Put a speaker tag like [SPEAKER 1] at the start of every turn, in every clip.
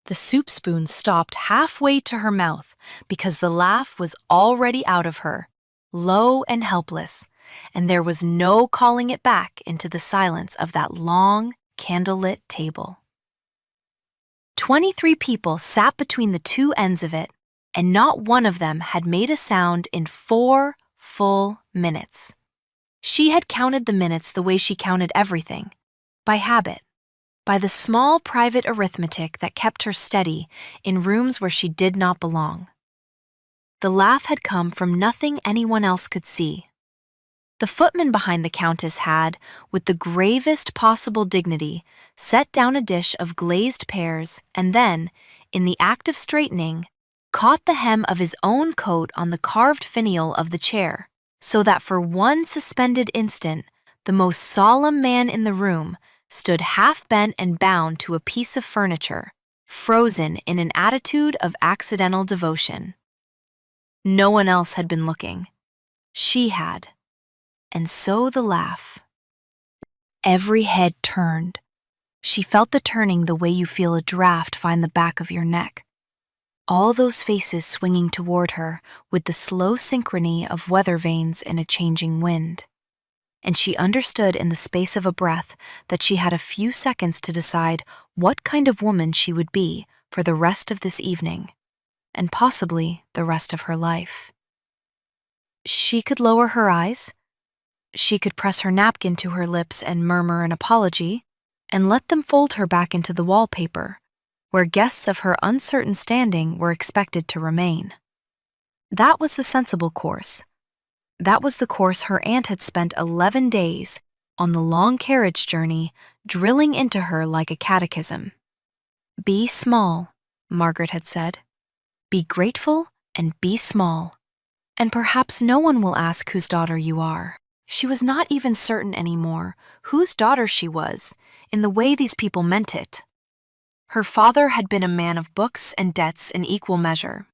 [SPEAKER 1] The soup spoon stopped halfway to her mouth because the laugh was already out of her, low and helpless, and there was no calling it back into the silence of that long, candlelit table. 23 people sat between the two ends of it, and not one of them had made a sound in 4 full minutes. She had counted the minutes the way she counted everything, by habit, by the small private arithmetic that kept her steady in rooms where she did not belong. The laugh had come from nothing anyone else could see. The footman behind the countess had, with the gravest possible dignity, set down a dish of glazed pears and then, in the act of straightening, caught the hem of his own coat on the carved finial of the chair, so that for one suspended instant, the most solemn man in the room stood half-bent and bound to a piece of furniture, frozen in an attitude of accidental devotion. No one else had been looking. She had. And so the laugh. Every head turned. She felt the turning the way you feel a draft find the back of your neck. All those faces swinging toward her with the slow synchrony of weather vanes in a changing wind. And she understood in the space of a breath that she had a few seconds to decide what kind of woman she would be for the rest of this evening, and possibly the rest of her life. She could lower her eyes. She could press her napkin to her lips and murmur an apology, and let them fold her back into the wallpaper, where guests of her uncertain standing were expected to remain. That was the sensible course. That was the course her aunt had spent 11 days on the long carriage journey drilling into her like a catechism. Be small, Margaret had said. Be grateful and be small, and perhaps no one will ask whose daughter you are. She was not even certain anymore whose daughter she was in the way these people meant it. Her father had been a man of books and debts in equal measure,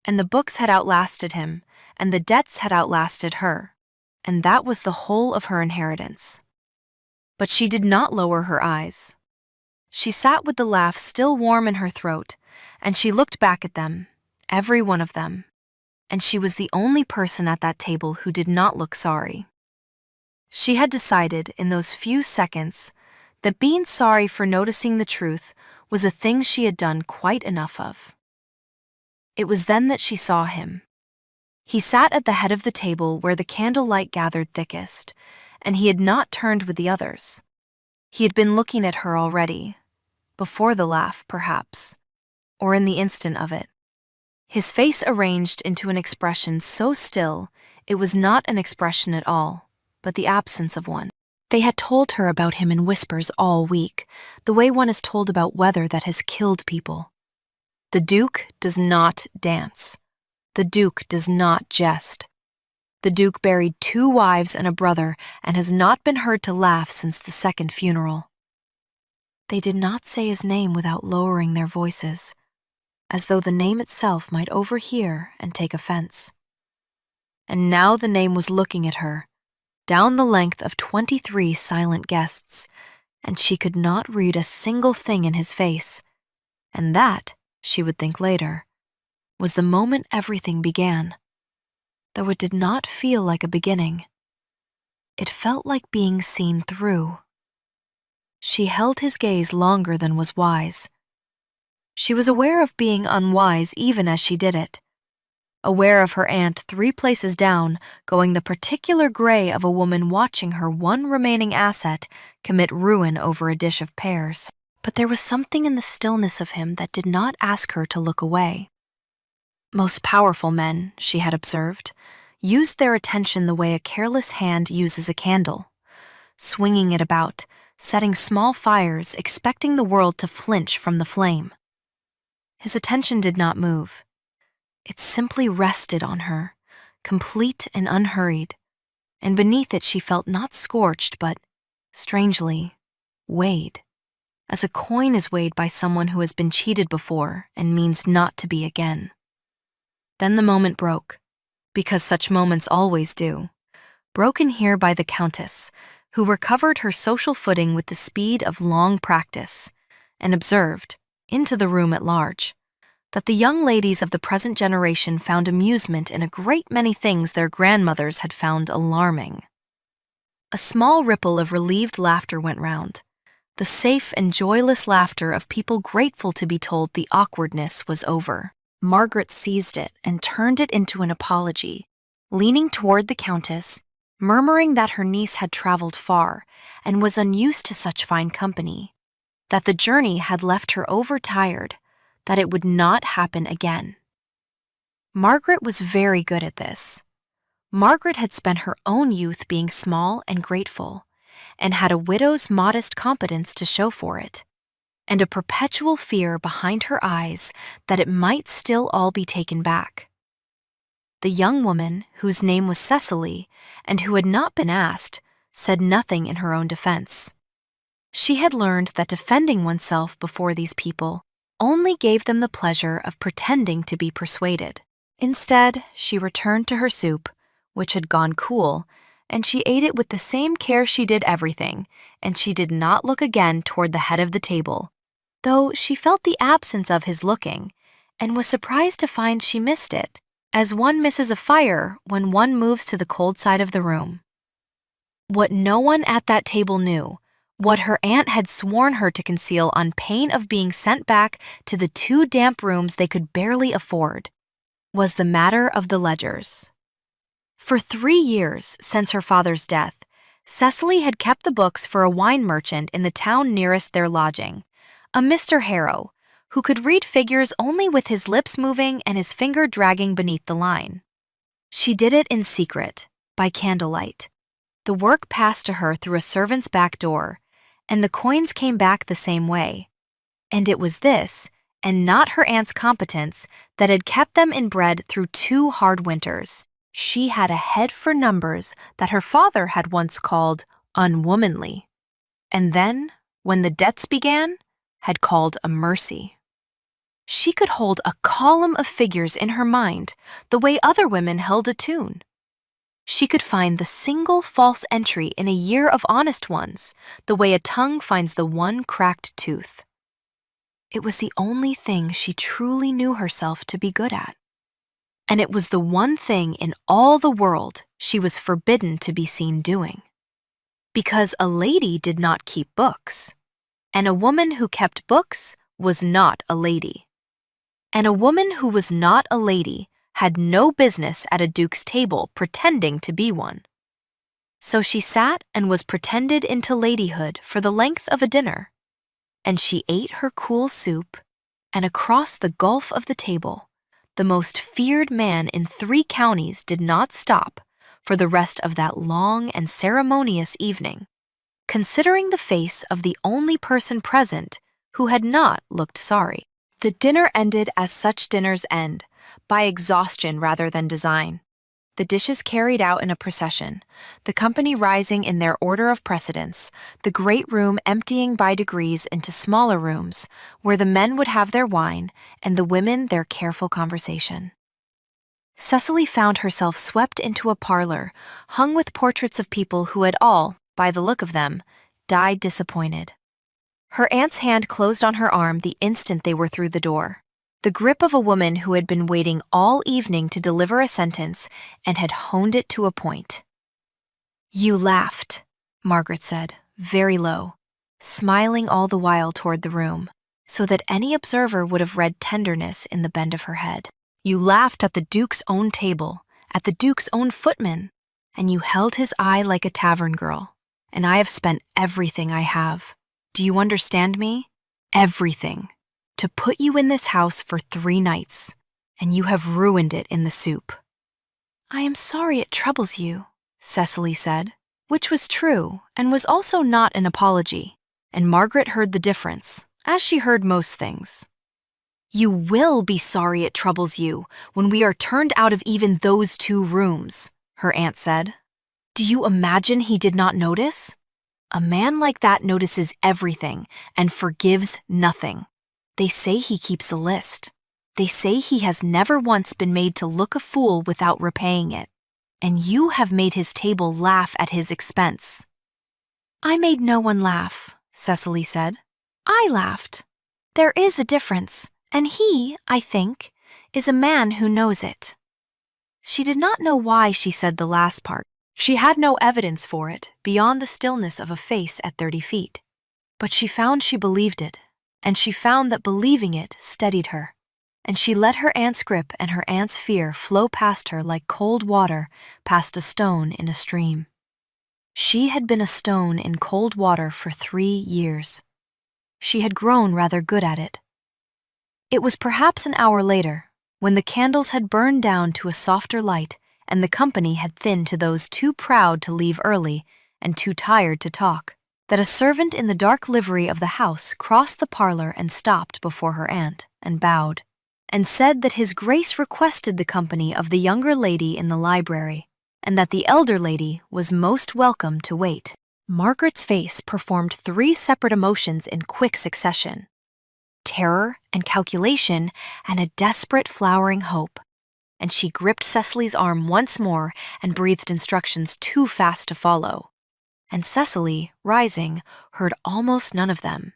[SPEAKER 1] and the books had outlasted him, and the debts had outlasted her, and that was the whole of her inheritance. But she did not lower her eyes. She sat with the laugh still warm in her throat, and she looked back at them, every one of them, and she was the only person at that table who did not look sorry. She had decided in those few seconds that being sorry for noticing the truth was a thing she had done quite enough of. It was then that she saw him. He sat at the head of the table where the candlelight gathered thickest, and he had not turned with the others. He had been looking at her already, before the laugh, perhaps, or in the instant of it. His face arranged into an expression so still it was not an expression at all, but the absence of one. They had told her about him in whispers all week, the way one is told about weather that has killed people. The Duke does not dance. The Duke does not jest. The Duke buried 2 wives and a brother and has not been heard to laugh since the second funeral. They did not say his name without lowering their voices, as though the name itself might overhear and take offense. And now the name was looking at her, down the length of 23 silent guests, and she could not read a single thing in his face, and that, she would think later, was the moment everything began, though it did not feel like a beginning. It felt like being seen through. She held his gaze longer than was wise. She was aware of being unwise even as she did it, aware of her aunt 3 places down going the particular gray of a woman watching her one remaining asset commit ruin over a dish of pears. But there was something in the stillness of him that did not ask her to look away. Most powerful men, she had observed, used their attention the way a careless hand uses a candle, swinging it about, setting small fires, expecting the world to flinch from the flame. His attention did not move. It simply rested on her, complete and unhurried, and beneath it she felt not scorched but, strangely, weighed, as a coin is weighed by someone who has been cheated before and means not to be again. Then the moment broke, because such moments always do, broken here by the Countess, who recovered her social footing with the speed of long practice, and observed, into the room at large, that the young ladies of the present generation found amusement in a great many things their grandmothers had found alarming. A small ripple of relieved laughter went round, the safe and joyless laughter of people grateful to be told the awkwardness was over. Margaret seized it and turned it into an apology, leaning toward the Countess, murmuring that her niece had traveled far and was unused to such fine company, that the journey had left her overtired, that it would not happen again. Margaret was very good at this. Margaret had spent her own youth being small and grateful, and had a widow's modest competence to show for it, and a perpetual fear behind her eyes that it might still all be taken back. The young woman, whose name was Cecily, and who had not been asked, said nothing in her own defense. She had learned that defending oneself before these people only gave them the pleasure of pretending to be persuaded. Instead, she returned to her soup, which had gone cool, and she ate it with the same care she did everything, and she did not look again toward the head of the table, though she felt the absence of his looking, and was surprised to find she missed it, as one misses a fire when one moves to the cold side of the room. What no one at that table knew, what her aunt had sworn her to conceal on pain of being sent back to the 2 damp rooms they could barely afford, was the matter of the ledgers. For 3 years since her father's death, Cecily had kept the books for a wine merchant in the town nearest their lodging, a Mr. Harrow, who could read figures only with his lips moving and his finger dragging beneath the line. She did it in secret, by candlelight. The work passed to her through a servant's back door, and the coins came back the same way. And it was this, and not her aunt's competence, that had kept them in bread through 2 hard winters. She had a head for numbers that her father had once called unwomanly, and then, when the debts began, had called a mercy. She could hold a column of figures in her mind the way other women held a tune. She could find the single false entry in a year of honest ones the way a tongue finds the one cracked tooth. It was the only thing she truly knew herself to be good at. And it was the one thing in all the world she was forbidden to be seen doing. Because a lady did not keep books, and a woman who kept books was not a lady. And a woman who was not a lady had no business at a duke's table pretending to be one. So she sat and was pretended into ladyhood for the length of a dinner, and she ate her cool soup, and across the gulf of the table, the most feared man in 3 counties did not stop for the rest of that long and ceremonious evening, considering the face of the only person present who had not looked sorry. The dinner ended as such dinners end, by exhaustion rather than design. The dishes carried out in a procession, the company rising in their order of precedence, the great room emptying by degrees into smaller rooms, where the men would have their wine and the women their careful conversation. Cecily found herself swept into a parlor hung with portraits of people who had all, by the look of them, died disappointed. Her aunt's hand closed on her arm the instant they were through the door, the grip of a woman who had been waiting all evening to deliver a sentence and had honed it to a point. "You laughed," Margaret said, very low, smiling all the while toward the room, so that any observer would have read tenderness in the bend of her head. "You laughed at the Duke's own table, at the Duke's own footman, and you held his eye like a tavern girl, and I have spent everything I have. Do you understand me? Everything. To put you in this house for 3 nights, and you have ruined it in the soup." "I am sorry it troubles you," Cecily said, which was true and was also not an apology, and Margaret heard the difference, as she heard most things. "You will be sorry it troubles you when we are turned out of even those 2 rooms," her aunt said. "Do you imagine he did not notice? A man like that notices everything and forgives nothing. They say he keeps a list. They say he has never once been made to look a fool without repaying it. And you have made his table laugh at his expense." "I made no one laugh," Cecily said. "I laughed." There is a difference, and he, I think, is a man who knows it. She did not know why she said the last part. She had no evidence for it beyond the stillness of a face at 30 feet. But she found she believed it, and she found that believing it steadied her. And she let her aunt's grip and her aunt's fear flow past her like cold water past a stone in a stream. She had been a stone in cold water for 3 years. She had grown rather good at it. It was perhaps an hour later, when the candles had burned down to a softer light and the company had thinned to those too proud to leave early and too tired to talk, that a servant in the dark livery of the house crossed the parlor and stopped before her aunt and bowed, and said that His Grace requested the company of the younger lady in the library, and that the elder lady was most welcome to wait. Margaret's face performed 3 separate emotions in quick succession: terror and calculation and a desperate flowering hope. And she gripped Cecily's arm once more and breathed instructions too fast to follow. And Cecily, rising, heard almost none of them.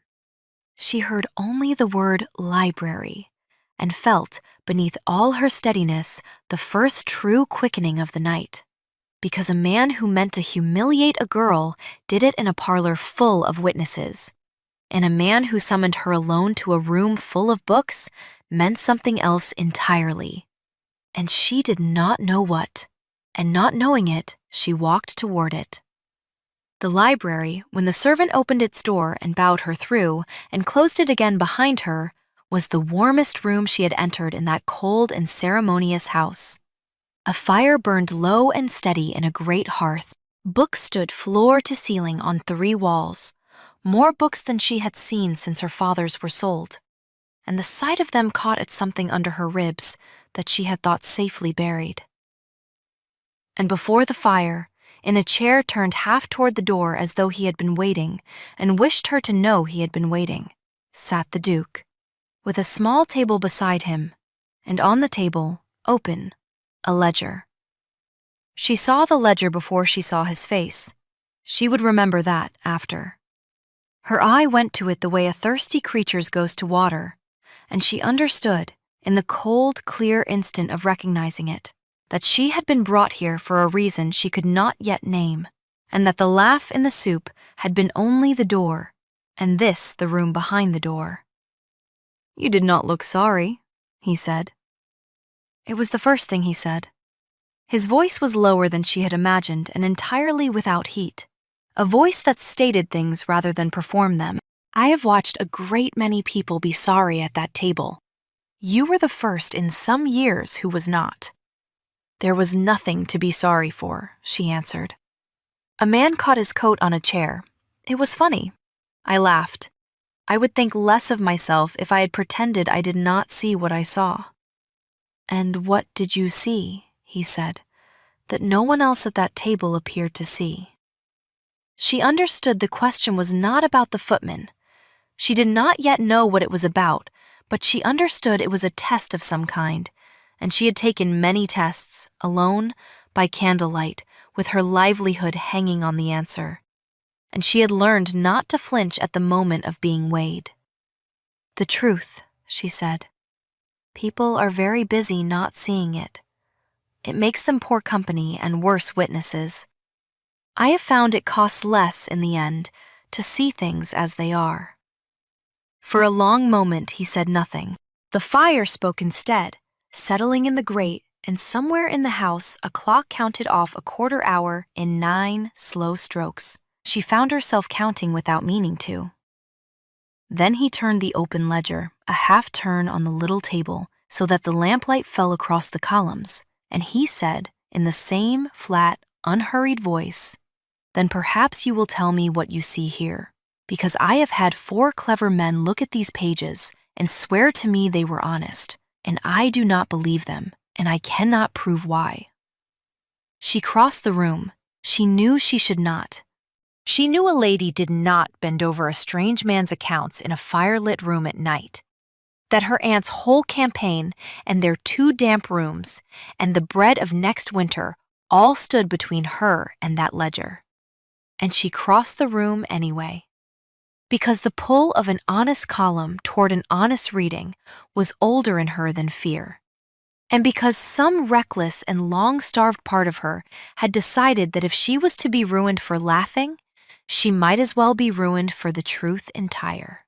[SPEAKER 1] She heard only the word library, and felt, beneath all her steadiness, the first true quickening of the night. Because a man who meant to humiliate a girl did it in a parlor full of witnesses. And a man who summoned her alone to a room full of books meant something else entirely. And she did not know what, and not knowing it, she walked toward it. The library, when the servant opened its door and bowed her through and closed it again behind her, was the warmest room she had entered in that cold and ceremonious house. A fire burned low and steady in a great hearth. Books stood floor to ceiling on 3 walls, more books than she had seen since her father's were sold, and the sight of them caught at something under her ribs that she had thought safely buried. And before the fire, in a chair turned half toward the door as though he had been waiting, and wished her to know he had been waiting, sat the Duke, with a small table beside him, and on the table, open, a ledger. She saw the ledger before she saw his face. She would remember that after. Her eye went to it the way a thirsty creature's goes to water, and she understood, in the cold, clear instant of recognizing it, that she had been brought here for a reason she could not yet name, and that the laugh in the soup had been only the door, and this the room behind the door. "You did not look sorry," he said. It was the first thing he said. His voice was lower than she had imagined and entirely without heat, a voice that stated things rather than performed them. "I have watched a great many people be sorry at that table. You were the first in some years who was not." "There was nothing to be sorry for," she answered. A man caught his coat on a chair. It was funny. I laughed. I would think less of myself if I had pretended I did not see what I saw. "And what did you see?" he said, that no one else at that table appeared to see. She understood the question was not about the footman. She did not yet know what it was about, but she understood it was a test of some kind, and she had taken many tests, alone, by candlelight, with her livelihood hanging on the answer. And she had learned not to flinch at the moment of being weighed. "The truth," she said. "People are very busy not seeing it. It makes them poor company and worse witnesses. I have found it costs less in the end to see things as they are." For a long moment he said nothing. The fire spoke instead, settling in the grate, and somewhere in the house a clock counted off a quarter hour in 9 slow strokes. She found herself counting without meaning to. Then he turned the open ledger, a half turn on the little table, so that the lamplight fell across the columns, and he said, in the same flat, unhurried voice, "Then perhaps you will tell me what you see here, because I have had 4 clever men look at these pages and swear to me they were honest, and I do not believe them, and I cannot prove why." She crossed the room. She knew she should not. She knew a lady did not bend over a strange man's accounts in a firelit room at night, that her aunt's whole campaign and their 2 damp rooms and the bread of next winter all stood between her and that ledger. And she crossed the room anyway. Because the pull of an honest column toward an honest reading was older in her than fear. And because some reckless and long-starved part of her had decided that if she was to be ruined for laughing, she might as well be ruined for the truth entire.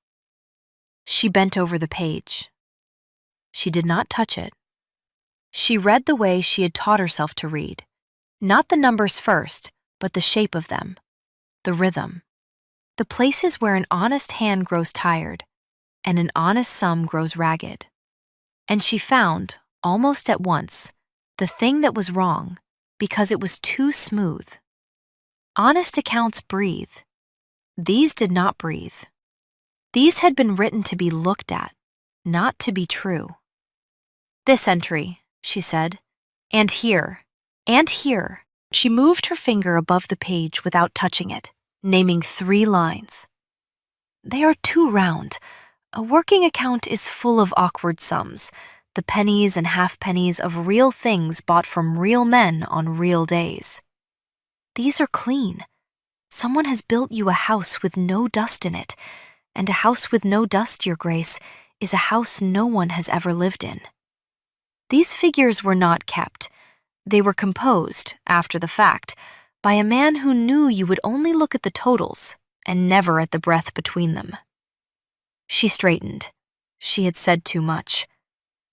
[SPEAKER 1] She bent over the page. She did not touch it. She read the way she had taught herself to read, not the numbers first, but the shape of them, the rhythm, the places where an honest hand grows tired and an honest sum grows ragged. And she found, almost at once, the thing that was wrong because it was too smooth. Honest accounts breathe. These did not breathe. These had been written to be looked at, not to be true. This entry, she said, and here, and here. She moved her finger above the page without touching it, naming 3 lines. They are too round. A working account is full of awkward sums, the pennies and half-pennies of real things bought from real men on real days. These are clean. Someone has built you a house with no dust in it, and a house with no dust, Your Grace, is a house no one has ever lived in. These figures were not kept. They were composed, after the fact, by a man who knew you would only look at the totals and never at the breath between them. She straightened. She had said too much.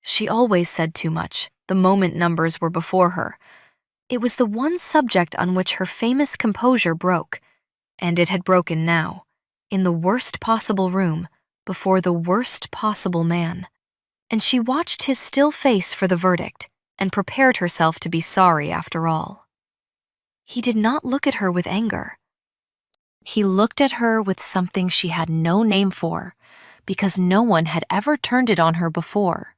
[SPEAKER 1] She always said too much, the moment numbers were before her. It was the one subject on which her famous composure broke, and it had broken now, in the worst possible room, before the worst possible man. And she watched his still face for the verdict and prepared herself to be sorry after all. He did not look at her with anger. He looked at her with something she had no name for, because no one had ever turned it on her before.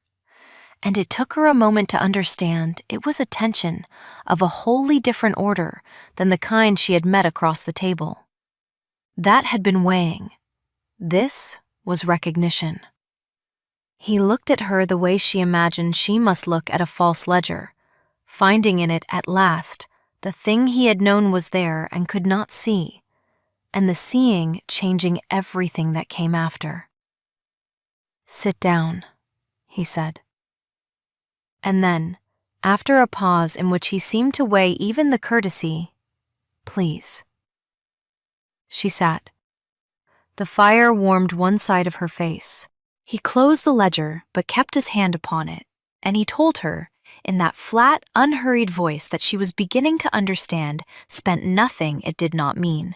[SPEAKER 1] And it took her a moment to understand it was attention of a wholly different order than the kind she had met across the table. That had been weighing. This was recognition. He looked at her the way she imagined she must look at a false ledger, finding in it at last the thing he had known was there and could not see, and the seeing changing everything that came after. "Sit down," he said. And then, after a pause in which he seemed to weigh even the courtesy, "Please." She sat. The fire warmed one side of her face. He closed the ledger but kept his hand upon it, and he told her, in that flat, unhurried voice that she was beginning to understand spent nothing it did not mean,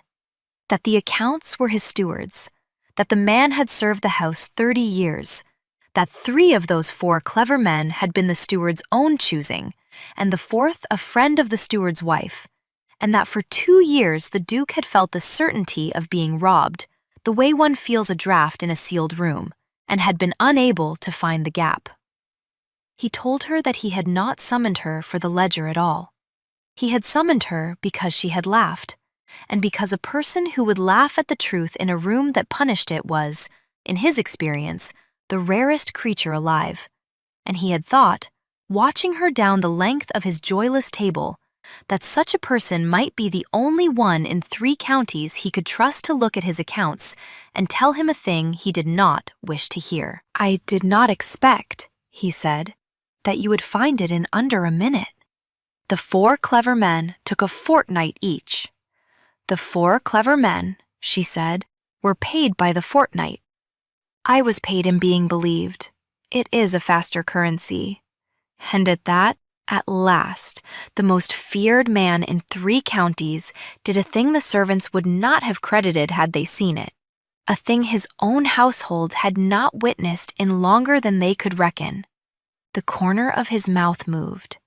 [SPEAKER 1] that the accounts were his stewards, that the man had served the house 30 years, that 3 of those 4 clever men had been the steward's own choosing, and the 4th a friend of the steward's wife, and that for 2 years the Duke had felt the certainty of being robbed, the way one feels a draft in a sealed room, and had been unable to find the gap. He told her that he had not summoned her for the ledger at all. He had summoned her because she had laughed, and because a person who would laugh at the truth in a room that punished it was, in his experience, the rarest creature alive. And he had thought, watching her down the length of his joyless table, that such a person might be the only one in 3 counties he could trust to look at his accounts and tell him a thing he did not wish to hear. "I did not expect," he said, "that you would find it in under a minute." The 4 clever men took a fortnight each. The 4 clever men, she said, were paid by the fortnight. I was paid in being believed. It is a faster currency. And at that, at last, the most feared man in 3 counties did a thing the servants would not have credited had they seen it, a thing his own household had not witnessed in longer than they could reckon. The corner of his mouth moved.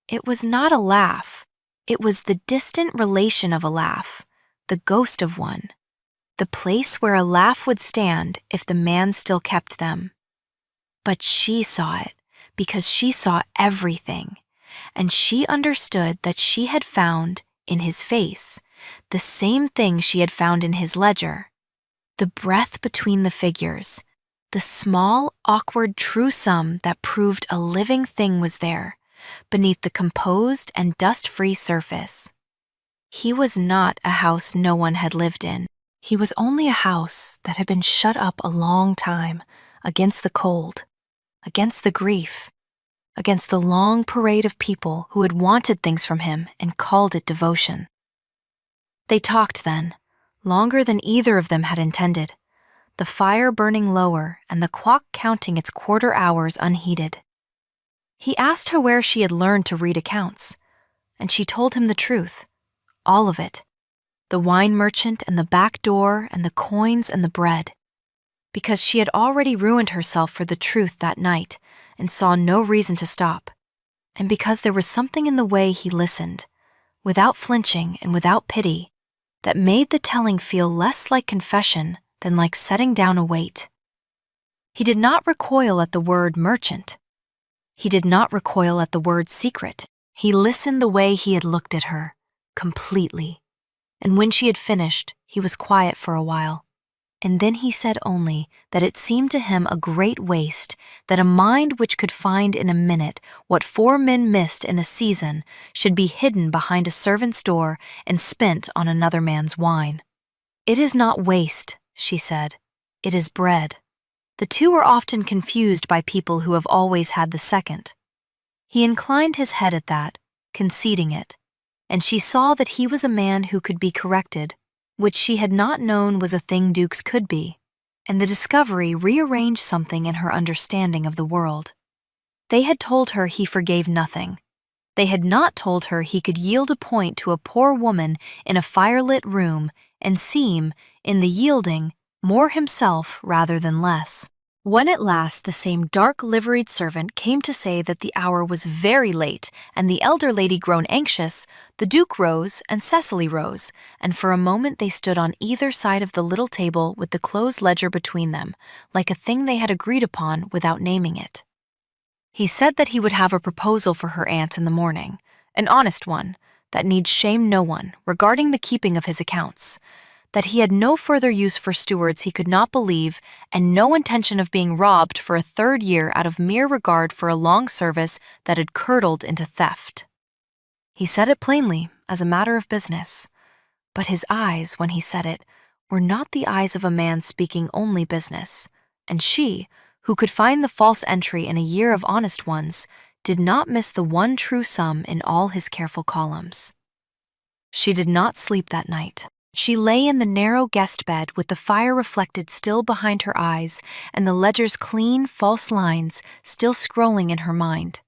[SPEAKER 1] It was not a laugh. It was the distant relation of a laugh, the ghost of one, the place where a laugh would stand if the man still kept them. But she saw it, because she saw everything, and she understood that she had found, in his face, the same thing she had found in his ledger, the breath between the figures, the small, awkward true sum that proved a living thing was there, beneath the composed and dust-free surface. He was not a house no one had lived in. He was only a house that had been shut up a long time, against the cold, against the grief, against the long parade of people who had wanted things from him and called it devotion. They talked then, longer than either of them had intended, the fire burning lower and the clock counting its quarter hours unheeded. He asked her where she had learned to read accounts, and she told him the truth, all of it, the wine merchant and the back door and the coins and the bread, because she had already ruined herself for the truth that night and saw no reason to stop, and because there was something in the way he listened, without flinching and without pity, that made the telling feel less like confession than like setting down a weight. He did not recoil at the word merchant. He did not recoil at the word secret. He listened the way he had looked at her, completely. And when she had finished, he was quiet for a while. And then he said only that it seemed to him a great waste that a mind which could find in a minute what 4 men missed in a season should be hidden behind a servant's door and spent on another man's wine. "It is not waste," she said. "It is bread." The two are often confused by people who have always had the second. He inclined his head at that, conceding it, and she saw that he was a man who could be corrected, which she had not known was a thing dukes could be, and the discovery rearranged something in her understanding of the world. They had told her he forgave nothing. They had not told her he could yield a point to a poor woman in a firelit room and seem, in the yielding, more himself rather than less. When at last the same dark-liveried servant came to say that the hour was very late and the elder lady grown anxious, the Duke rose and Cecily rose, and for a moment they stood on either side of the little table with the closed ledger between them, like a thing they had agreed upon without naming it. He said that he would have a proposal for her aunt in the morning, an honest one, that need shame no one, regarding the keeping of his accounts, that he had no further use for stewards he could not believe and no intention of being robbed for a 3rd year out of mere regard for a long service that had curdled into theft. He said it plainly, as a matter of business, but his eyes, when he said it, were not the eyes of a man speaking only business, and she, who could find the false entry in a year of honest ones, did not miss the one true sum in all his careful columns. She did not sleep that night. She lay in the narrow guest bed with the fire reflected still behind her eyes and the ledger's clean, false lines still scrolling in her mind.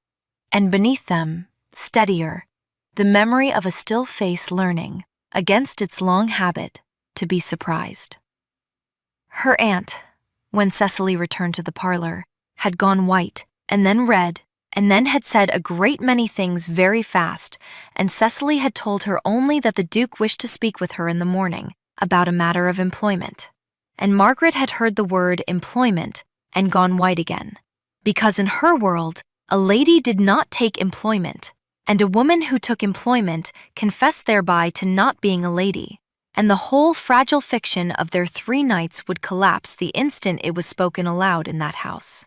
[SPEAKER 1] And beneath them, steadier, the memory of a still face learning, against its long habit, to be surprised. Her aunt, when Cecily returned to the parlor, had gone white, and then red, and then had said a great many things very fast, and Cecily had told her only that the Duke wished to speak with her in the morning about a matter of employment. And Margaret had heard the word employment and gone white again, because in her world, a lady did not take employment, and a woman who took employment confessed thereby to not being a lady, and the whole fragile fiction of their 3 nights would collapse the instant it was spoken aloud in that house.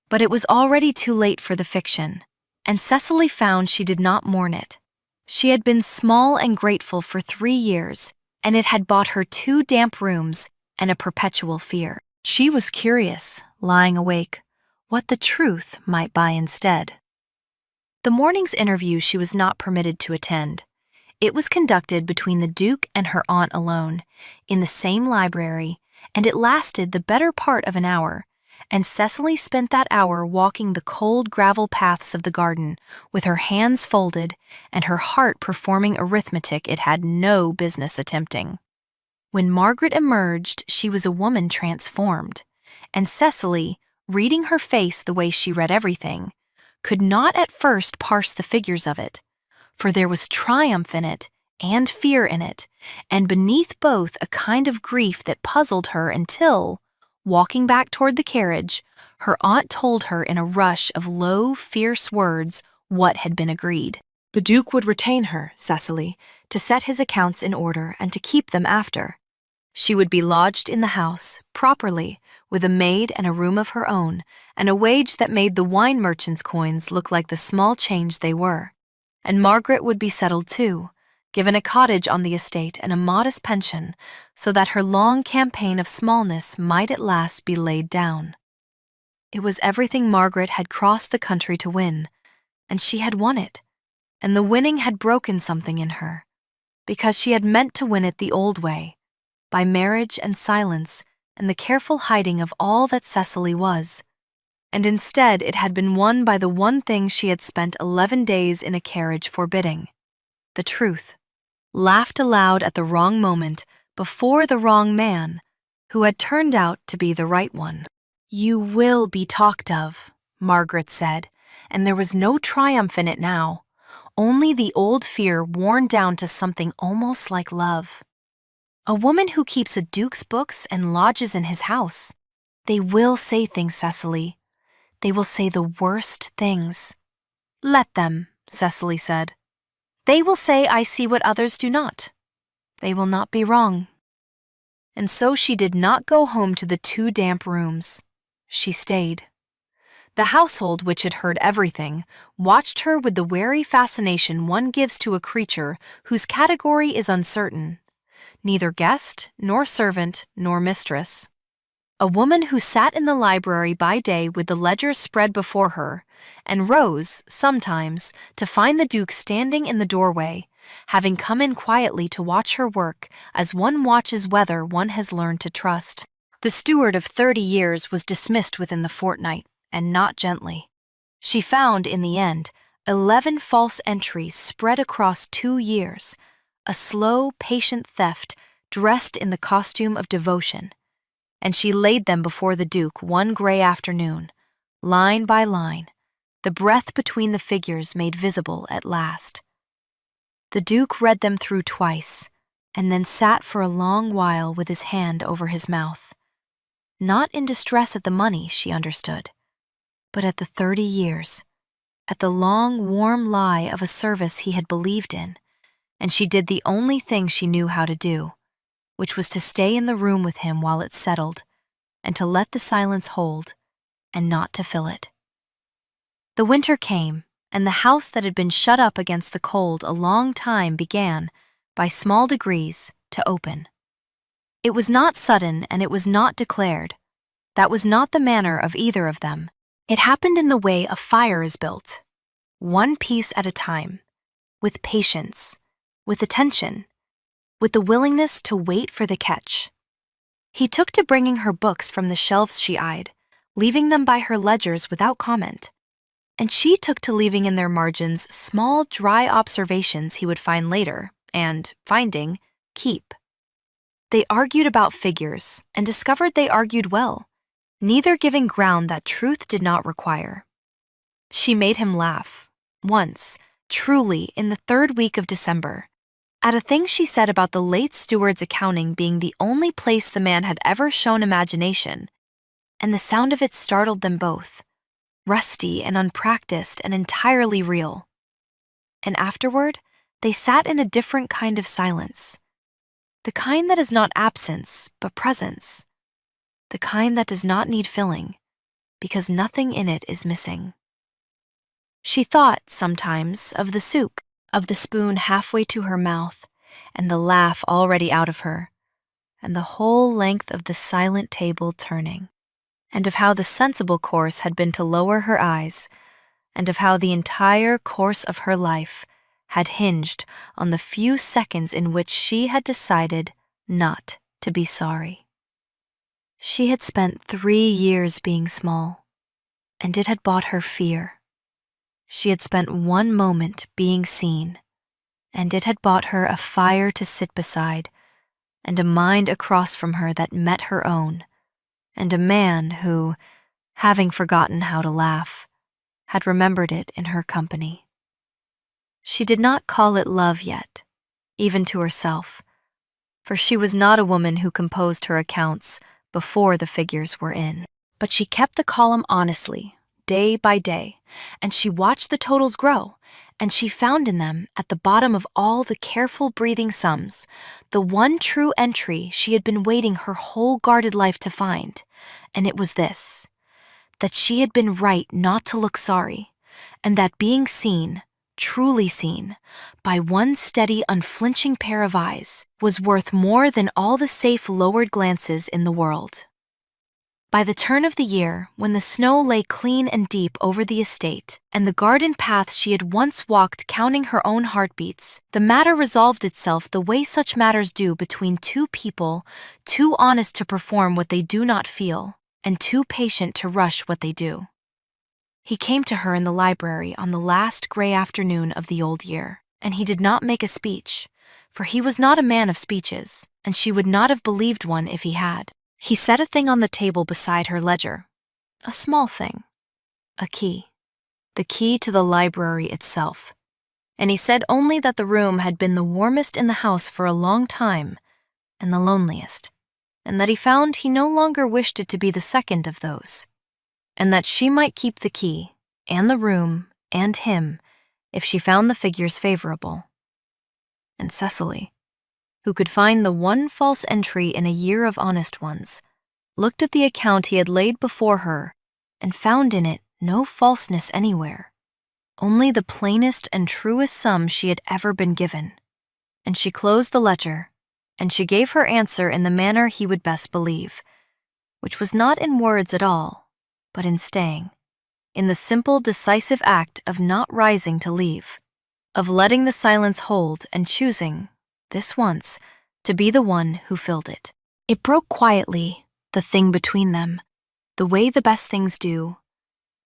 [SPEAKER 1] But it was already too late for the fiction, and Cecily found she did not mourn it. She had been small and grateful for 3 years, and it had bought her 2 damp rooms and a perpetual fear. She was curious, lying awake, what the truth might buy instead. The morning's interview she was not permitted to attend. It was conducted between the Duke and her aunt alone, in the same library, and it lasted the better part of an hour, and Cecily spent that hour walking the cold gravel paths of the garden, with her hands folded and her heart performing arithmetic it had no business attempting. When Margaret emerged, she was a woman transformed, and Cecily, reading her face the way she read everything, could not at first parse the figures of it, for there was triumph in it and fear in it, and beneath both a kind of grief that puzzled her until, walking back toward the carriage, her aunt told her in a rush of low, fierce words what had been agreed. The Duke would retain her, Cecily, to set his accounts in order and to keep them after. She would be lodged in the house, properly, with a maid and a room of her own, and a wage that made the wine merchant's coins look like the small change they were. And Margaret would be settled too, given a cottage on the estate and a modest pension so that her long campaign of smallness might at last be laid down. It was everything Margaret had crossed the country to win, and she had won it, and the winning had broken something in her, because she had meant to win it the old way, by marriage and silence and the careful hiding of all that Cecily was. And instead it had been won by the one thing she had spent 11 days in a carriage forbidding: the truth, laughed aloud at the wrong moment before the wrong man, who had turned out to be the right one. "You will be talked of," Margaret said, and there was no triumph in it now, only the old fear worn down to something almost like love. "A woman who keeps a duke's books and lodges in his house. They will say things, Cecily. They will say the worst things." "Let them," Cecily said. "They will say I see what others do not. They will not be wrong." And so she did not go home to the 2 damp rooms. She stayed. The household, which had heard everything, watched her with the wary fascination one gives to a creature whose category is uncertain, neither guest, nor servant, nor mistress. A woman who sat in the library by day with the ledgers spread before her, and rose, sometimes, to find the Duke standing in the doorway, having come in quietly to watch her work as one watches whether one has learned to trust. The steward of 30 years was dismissed within the fortnight, and not gently. She found, in the end, 11 false entries spread across 2 years, a slow, patient theft dressed in the costume of devotion, and she laid them before the Duke one gray afternoon, line by line, the breath between the figures made visible at last. The Duke read them through twice, and then sat for a long while with his hand over his mouth. Not in distress at the money, she understood, but at the 30 years, at the long, warm lie of a service he had believed in, and she did the only thing she knew how to do, which was to stay in the room with him while it settled, and to let the silence hold, and not to fill it. The winter came, and the house that had been shut up against the cold a long time began, by small degrees, to open. It was not sudden, and it was not declared. That was not the manner of either of them. It happened in the way a fire is built, one piece at a time, with patience, with attention, with the willingness to wait for the catch. He took to bringing her books from the shelves she eyed, leaving them by her ledgers without comment, and she took to leaving in their margins small, dry observations he would find later, and, finding, keep. They argued about figures, and discovered they argued well, neither giving ground that truth did not require. She made him laugh, once, truly, in the 3rd week of December, at a thing she said about the late steward's accounting being the only place the man had ever shown imagination, and the sound of it startled them both, rusty and unpracticed and entirely real. And afterward, they sat in a different kind of silence, the kind that is not absence, but presence, the kind that does not need filling, because nothing in it is missing. She thought, sometimes, of the soup, of the spoon halfway to her mouth, and the laugh already out of her, and the whole length of the silent table turning, and of how the sensible course had been to lower her eyes, and of how the entire course of her life had hinged on the few seconds in which she had decided not to be sorry. She had spent 3 years being small, and it had bought her fear. She had spent 1 moment being seen, and it had bought her a fire to sit beside, and a mind across from her that met her own, and a man who, having forgotten how to laugh, had remembered it in her company. She did not call it love yet, even to herself, for she was not a woman who composed her accounts before the figures were in. But she kept the column honestly, day by day, and she watched the totals grow, and she found in them, at the bottom of all the careful breathing sums, the one true entry she had been waiting her whole guarded life to find, and it was this: that she had been right not to look sorry, and that being seen, truly seen, by one steady, unflinching pair of eyes, was worth more than all the safe lowered glances in the world. By the turn of the year, when the snow lay clean and deep over the estate, and the garden paths she had once walked counting her own heartbeats, the matter resolved itself the way such matters do between two people too honest to perform what they do not feel, and too patient to rush what they do. He came to her in the library on the last gray afternoon of the old year, and he did not make a speech, for he was not a man of speeches, and she would not have believed one if he had. He set a thing on the table beside her ledger, a small thing, a key, the key to the library itself. And he said only that the room had been the warmest in the house for a long time, and the loneliest, and that he found he no longer wished it to be the second of those, and that she might keep the key, and the room, and him, if she found the figures favorable. And Cecily, who could find the one false entry in a year of honest ones, looked at the account he had laid before her and found in it no falseness anywhere, only the plainest and truest sum she had ever been given. And she closed the ledger, and she gave her answer in the manner he would best believe, which was not in words at all, but in staying, in the simple, decisive act of not rising to leave, of letting the silence hold and choosing, this once, to be the one who filled it. It broke quietly, the thing between them, the way the best things do,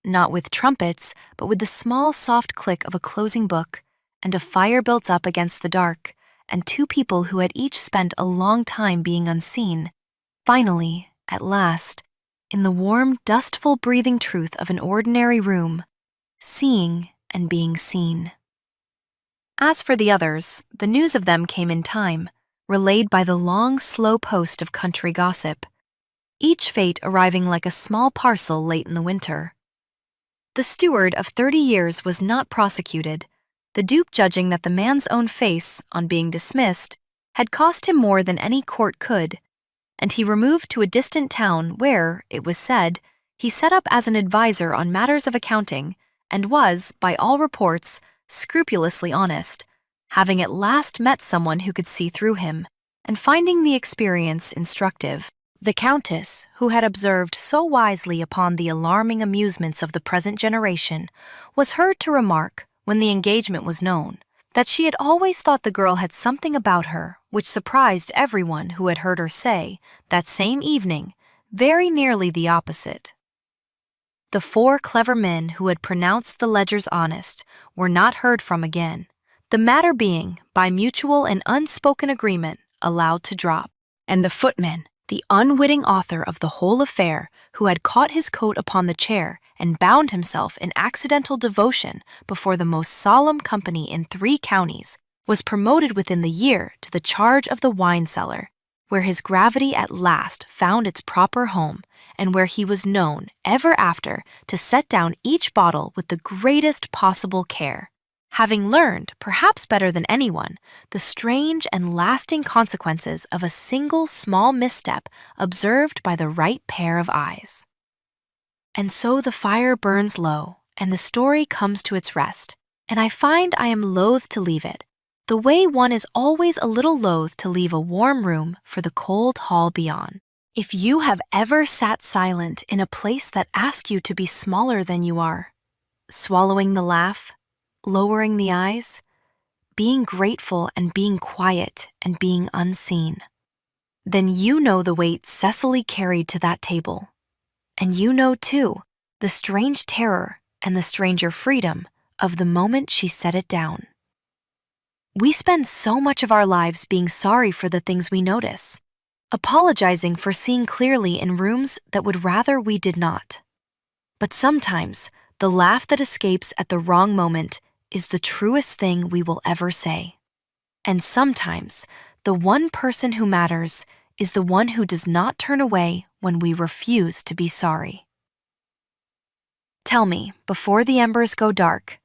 [SPEAKER 1] not with trumpets, but with the small, soft click of a closing book, and a fire built up against the dark, and two people who had each spent a long time being unseen, finally, at last, in the warm, dustful breathing truth of an ordinary room, seeing and being seen. As for the others, the news of them came in time, relayed by the long, slow post of country gossip, each fate arriving like a small parcel late in the winter. The steward of 30 years was not prosecuted, the dupe judging that the man's own face, on being dismissed, had cost him more than any court could, and he removed to a distant town where, it was said, he set up as an adviser on matters of accounting, and was, by all reports, scrupulously honest, having at last met someone who could see through him, and finding the experience instructive. The Countess, who had observed so wisely upon the alarming amusements of the present generation, was heard to remark, when the engagement was known, that she had always thought the girl had something about her which surprised everyone who had heard her say, that same evening, very nearly the opposite. The 4 clever men who had pronounced the ledgers honest were not heard from again, the matter being, by mutual and unspoken agreement, allowed to drop, and the footman, the unwitting author of the whole affair, who had caught his coat upon the chair and bound himself in accidental devotion before the most solemn company in 3 counties, was promoted within the year to the charge of the wine cellar, where his gravity at last found its proper home, and where he was known, ever after, to set down each bottle with the greatest possible care, having learned, perhaps better than anyone, the strange and lasting consequences of a single small misstep observed by the right pair of eyes. And so the fire burns low, and the story comes to its rest, and I find I am loath to leave it, the way one is always a little loath to leave a warm room for the cold hall beyond. If you have ever sat silent in a place that asks you to be smaller than you are, swallowing the laugh, lowering the eyes, being grateful and being quiet and being unseen, then you know the weight Cecily carried to that table. And you know, too, the strange terror and the stranger freedom of the moment she set it down. We spend so much of our lives being sorry for the things we notice, apologizing for seeing clearly in rooms that would rather we did not. But sometimes, the laugh that escapes at the wrong moment is the truest thing we will ever say. And sometimes, the one person who matters is the one who does not turn away when we refuse to be sorry. Tell me, before the embers go dark,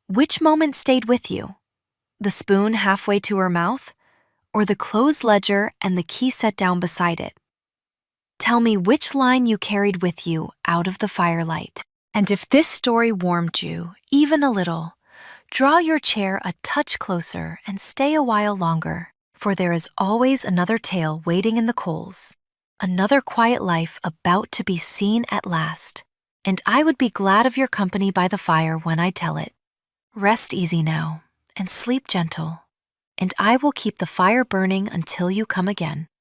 [SPEAKER 1] which moment stayed with you? The spoon halfway to her mouth, or the closed ledger and the key set down beside it? Tell me which line you carried with you out of the firelight. And if this story warmed you, even a little, Draw your chair a touch closer and stay a while longer, for there is always another tale waiting in the coals, another quiet life about to be seen at last, and I would be glad of your company by the fire when I tell it. Rest easy now, and sleep gentle, and I will keep the fire burning until you come again.